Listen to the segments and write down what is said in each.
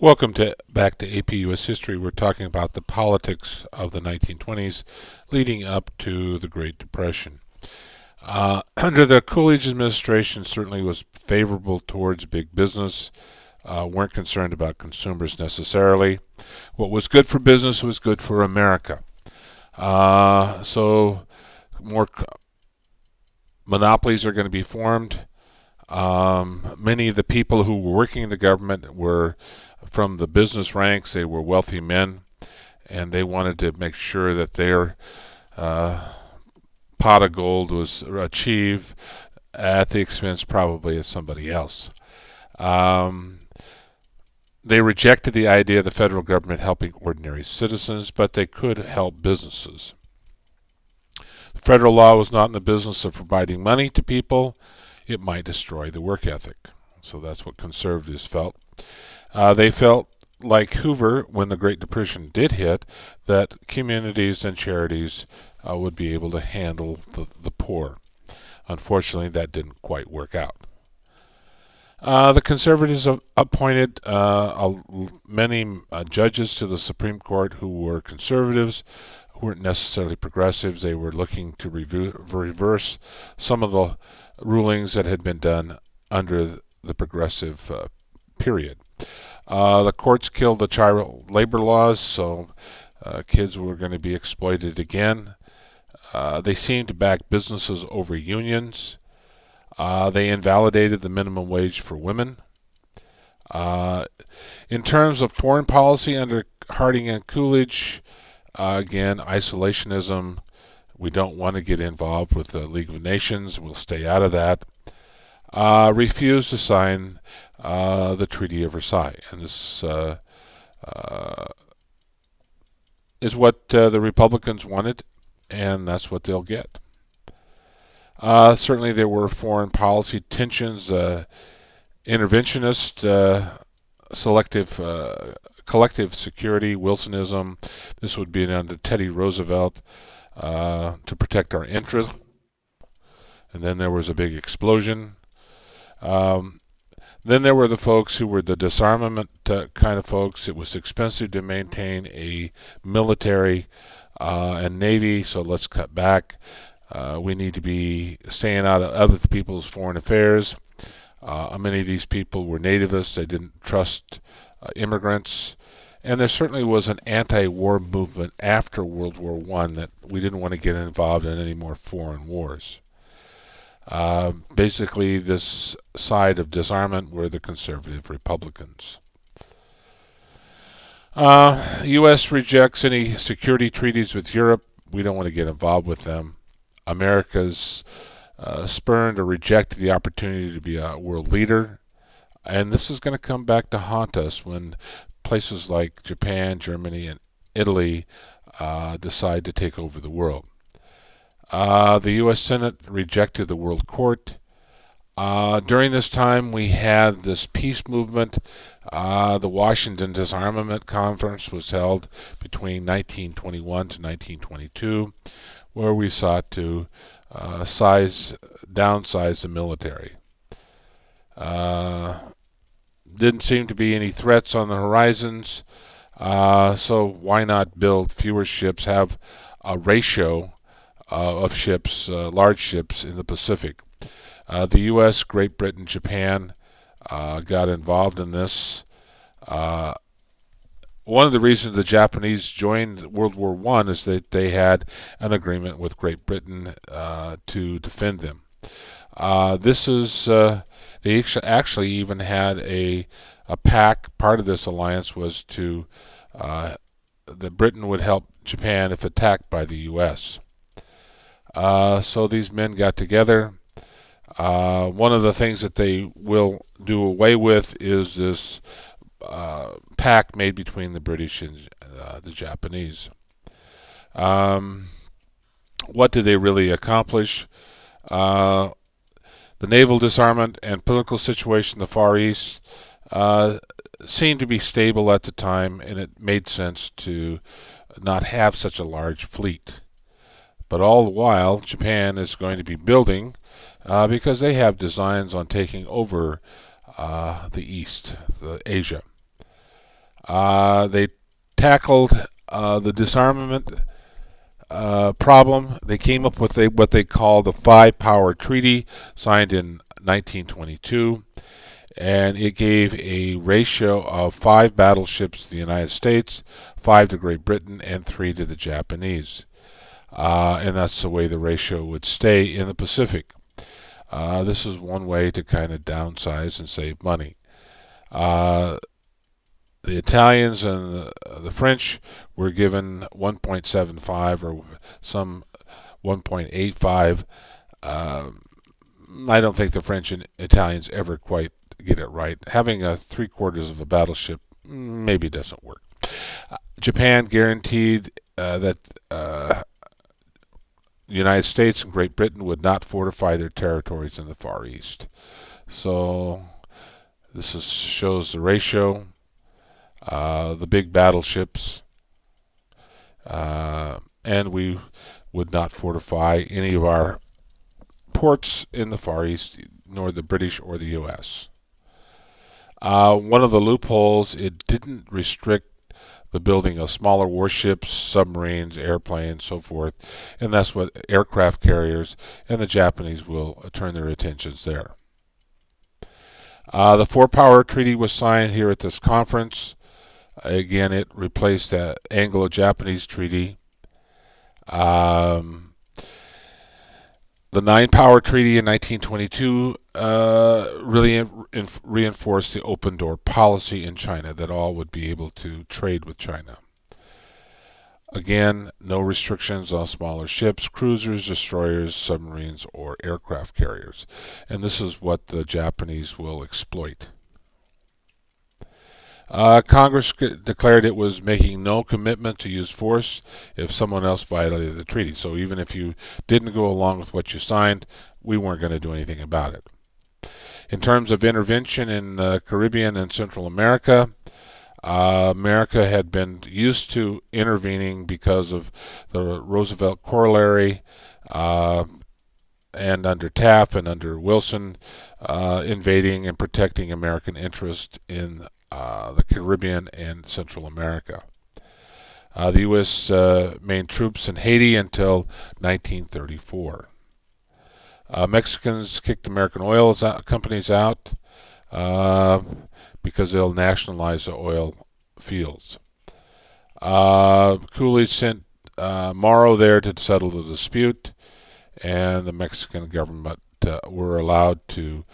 Welcome back to AP US History. We're talking about the politics of the 1920s leading up to the Great Depression. Under the Coolidge administration, certainly was favorable towards big business. Weren't concerned about consumers necessarily. What was good for business was good for America. So more monopolies are going to be formed. Many of the people who were working in the government were from the business ranks. They were wealthy men, and they wanted to make sure that their pot of gold was achieved at the expense probably of somebody else. Um, they rejected the idea of the federal government helping ordinary citizens, but they could help businesses. The federal law was not in the business of providing money to people. It might destroy the work ethic. So that's what conservatives felt. They felt like Hoover, when the Great Depression did hit, that communities and charities would be able to handle the poor. Unfortunately, that didn't quite work out. The conservatives appointed many judges to the Supreme Court who were conservatives, who weren't necessarily progressives. They were looking to reverse some of the rulings that had been done under the progressive period. The courts killed the child labor laws, so kids were going to be exploited again. They seemed to back businesses over unions. They invalidated the minimum wage for women. In terms of foreign policy under Harding and Coolidge, again, isolationism. We don't want to get involved with the League of Nations. We'll stay out of that. Refused to sign the Treaty of Versailles. And this is what the Republicans wanted, and that's what they'll get. Certainly, there were foreign policy tensions, interventionist, selective, collective security, Wilsonism. This would be under Teddy Roosevelt to protect our interests. And then there was a big explosion. Then there were the folks who were the disarmament kind of folks. It was expensive to maintain a military and navy, so let's cut back. We need to be staying out of other people's foreign affairs. Many of these people were nativists. They didn't trust immigrants. And there certainly was an anti-war movement after World War I that we didn't want to get involved in any more foreign wars. Basically, this side of disarmament were the conservative Republicans. The U.S. rejects any security treaties with Europe. We don't want to get involved with them. America's spurned or rejected the opportunity to be a world leader. And this is going to come back to haunt us when places like Japan, Germany, and Italy decide to take over the world. The U.S. Senate rejected the World Court. During this time, we had this peace movement. The Washington Disarmament Conference was held between 1921 to 1922, where we sought to downsize the military. Didn't seem to be any threats on the horizons, so why not build fewer ships, have a ratio of ships, large ships in the Pacific. The U.S., Great Britain, Japan got involved in this. One of the reasons the Japanese joined World War I is that they had an agreement with Great Britain to defend them. They actually even had a pact. Part of this alliance was that Britain would help Japan if attacked by the U.S. So these men got together. One of the things that they will do away with is this pact made between the British and the Japanese. What did they really accomplish? The naval disarmament and political situation in the Far East seemed to be stable at the time, and it made sense to not have such a large fleet. But all the while, Japan is going to be building because they have designs on taking over the East, Asia. They tackled the disarmament problem. They came up with what they call the Five Power Treaty, signed in 1922, and it gave a ratio of 5 battleships to the United States, 5 to Great Britain, and 3 to the Japanese. And that's the way the ratio would stay in the Pacific. This is one way to kind of downsize and save money. The Italians and the French were given 1.75 or some 1.85. I don't think the French and Italians ever quite get it right. Having a 3/4 of a battleship maybe doesn't work. Japan guaranteed that the United States and Great Britain would not fortify their territories in the Far East. So shows the ratio. The big battleships, and we would not fortify any of our ports in the Far East, nor the British or the U.S. One of the loopholes, it didn't restrict the building of smaller warships, submarines, airplanes, so forth, and that's what aircraft carriers, and the Japanese will turn their attentions there. The Four-Power Treaty was signed here at this conference. Again, it replaced the Anglo-Japanese Treaty. The Nine-Power Treaty in 1922 really reinforced the open door policy in China, that all would be able to trade with China. Again, no restrictions on smaller ships, cruisers, destroyers, submarines, or aircraft carriers. And this is what the Japanese will exploit. Congress declared it was making no commitment to use force if someone else violated the treaty. So even if you didn't go along with what you signed, we weren't going to do anything about it. In terms of intervention in the Caribbean and Central America, America had been used to intervening because of the Roosevelt Corollary, and under Taft and under Wilson, invading and protecting American interest in the Caribbean and Central America. The U.S. maintained troops in Haiti until 1934. Mexicans kicked American oil companies out because they'll nationalize the oil fields. Coolidge sent Morrow there to settle the dispute, and the Mexican government were allowed to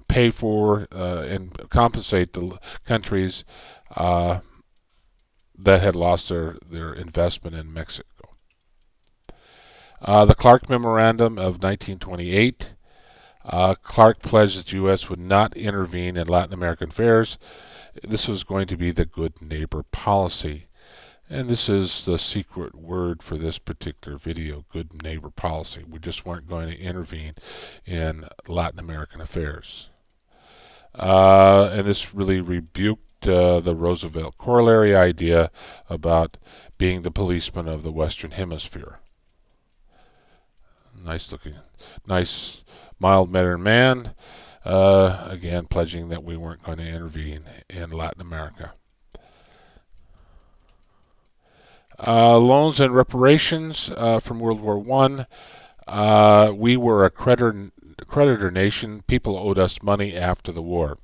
pay for and compensate the countries that had lost their investment in Mexico. The Clark Memorandum of 1928. Clark pledged that the U.S. would not intervene in Latin American affairs. This was going to be the good neighbor policy. And this is the secret word for this particular video, good neighbor policy. We just weren't going to intervene in Latin American affairs. And this really rebuked the Roosevelt Corollary idea about being the policeman of the Western Hemisphere. Nice looking, nice, mild-mannered man, again pledging that we weren't going to intervene in Latin America. Loans and reparations from World War I. We were a creditor nation. People owed us money after the war.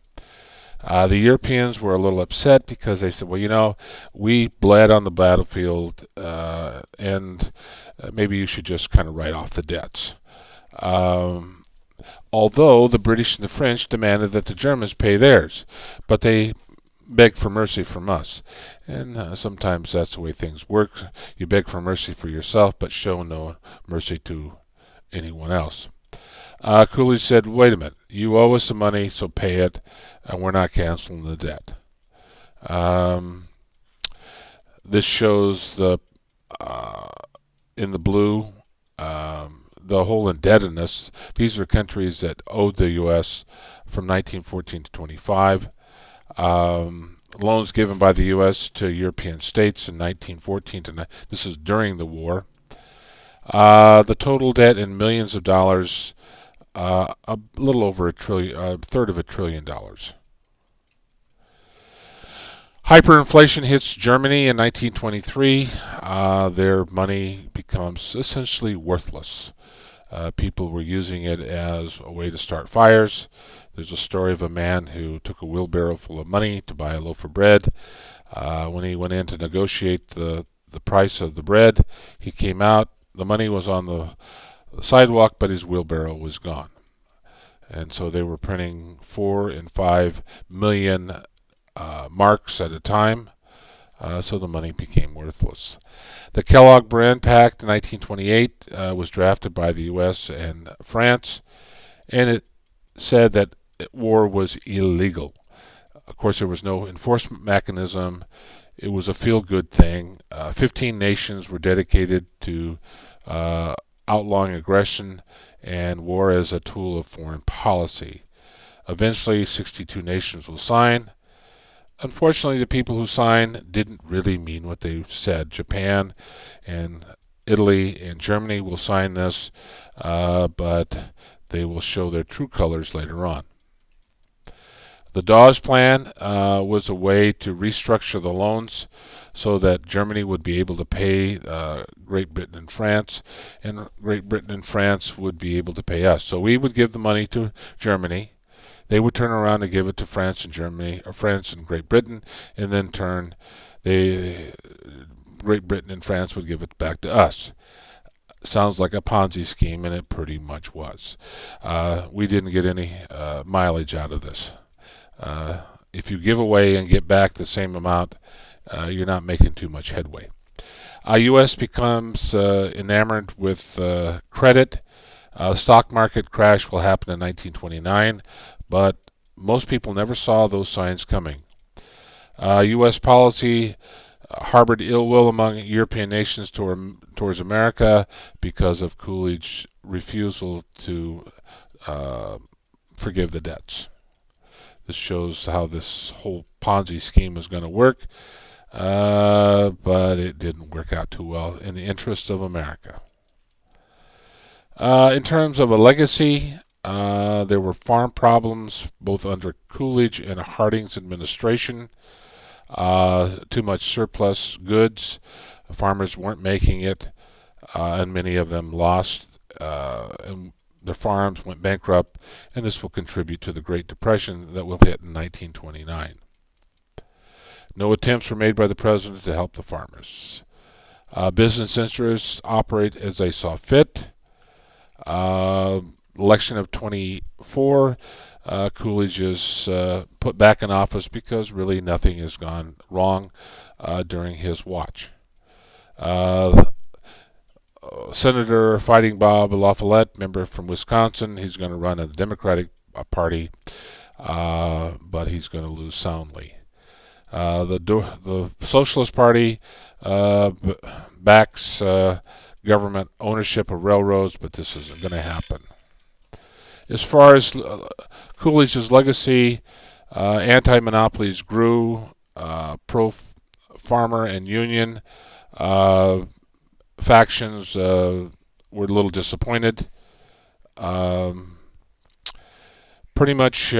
The Europeans were a little upset because they said, well, you know, we bled on the battlefield, and maybe you should just kind of write off the debts. Although the British and the French demanded that the Germans pay theirs, but they beg for mercy from us. And sometimes that's the way things work. You beg for mercy for yourself, but show no mercy to anyone else. Coolidge said, wait a minute, you owe us some money, so pay it, and we're not canceling the debt. This shows the in the blue the whole indebtedness. These are countries that owed the U.S. from 1914 to 25. Loans given by the U.S. to European states in 1914 to this is during the war. The total debt in millions of dollars a little over a third of $1 trillion. Hyperinflation hits Germany in 1923. Their money becomes essentially worthless. People were using it as a way to start fires. There's a story of a man who took a wheelbarrow full of money to buy a loaf of bread. When he went in to negotiate the price of the bread, he came out. The money was on the sidewalk, but his wheelbarrow was gone. And so they were printing 4 and 5 million marks at a time. So the money became worthless. The Kellogg-Briand Pact in 1928 was drafted by the U.S. and France, and it said that war was illegal. Of course, there was no enforcement mechanism. It was a feel-good thing. 15 nations were dedicated to outlawing aggression and war as a tool of foreign policy. Eventually, 62 nations will sign. Unfortunately, the people who signed didn't really mean what they said. Japan and Italy and Germany will sign this, but they will show their true colors later on. The Dawes Plan was a way to restructure the loans so that Germany would be able to pay Great Britain and France, and Great Britain and France would be able to pay us. So we would give the money to Germany. They would turn around and give it to France and Germany, or France and Great Britain, and then Great Britain and France would give it back to us. Sounds like a Ponzi scheme, and it pretty much was. We didn't get any mileage out of this. If you give away and get back the same amount, you're not making too much headway. U.S. becomes enamored with credit. The stock market crash will happen in 1929, but most people never saw those signs coming. U.S. policy harbored ill will among European nations towards America because of Coolidge's refusal to forgive the debts. This shows how this whole Ponzi scheme was going to work, but it didn't work out too well in the interest of America. In terms of a legacy, there were farm problems both under Coolidge and Harding's administration. Too much surplus goods. Farmers weren't making it, and many of them lost, and their farms went bankrupt, and this will contribute to the Great Depression that will hit in 1929. No attempts were made by the president to help the farmers. Business interests operate as they saw fit. Election of 24, Coolidge is put back in office because really nothing has gone wrong during his watch. Senator Fighting Bob La Follette, member from Wisconsin, he's going to run in the Democratic Party, but he's going to lose soundly. The Socialist Party backs government ownership of railroads, but this isn't going to happen. As far as Coolidge's legacy, anti-monopolies grew, pro-farmer and union factions were a little disappointed. Pretty much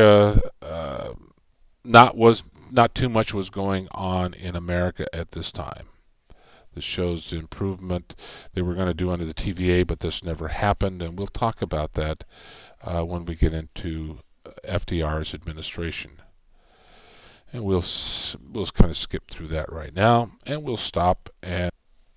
not too much was going on in America at this time. This shows the improvement they were going to do under the TVA, but this never happened, and we'll talk about that when we get into FDR's administration. And we'll kind of skip through that right now, and we'll stop and